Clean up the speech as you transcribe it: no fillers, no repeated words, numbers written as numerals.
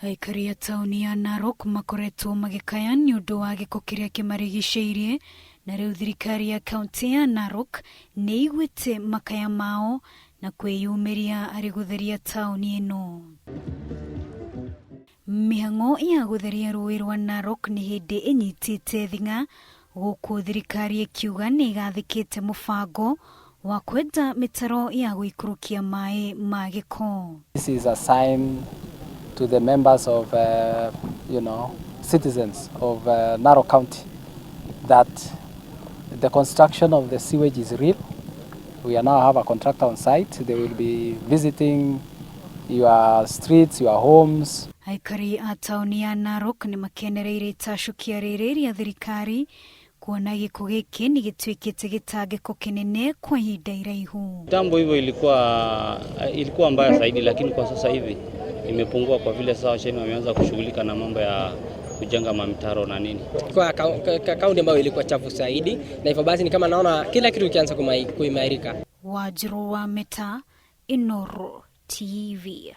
Aikari a tauni ya Narok makoretwo magikaya ni undu wa giko kiria kimarigicĩirie, na riu thirikari ya kaunti ya Narok ni iguite makaya mao na kwiyumiria ari gutheria tauni ino. Mihang'o ya gutheria Ruui rwa Narok ni hindi inyitite thinga, guku thirikari ikiuga ni igathikite mubango wa kwenda mitaro ya guikurukia maai ma giko. This is a sign to the members of, citizens of Narok County that the construction of the sewage is real. We now have a contractor on site. They will be visiting your streets, your homes. Aikari a tauni ya Narok ni makenereire itacukia riri ria thirikari kuona giko giki ni githukitie gitangiko kinene kwa ihinda iraihu. Tambo hivyo ilikuwa mbaya zaidi, lakini kwa sasa hivi imepungua kwa vile sasa washeni wameanza kushughulika na mambo ya kujenga mitaro na nini. Kwa kaunti ambayo ilikuwa chafu zaidi, na hivyo basi ni kama naona kila kitu kianza kuimarika. Wajuru wa Meta, Inoro TV.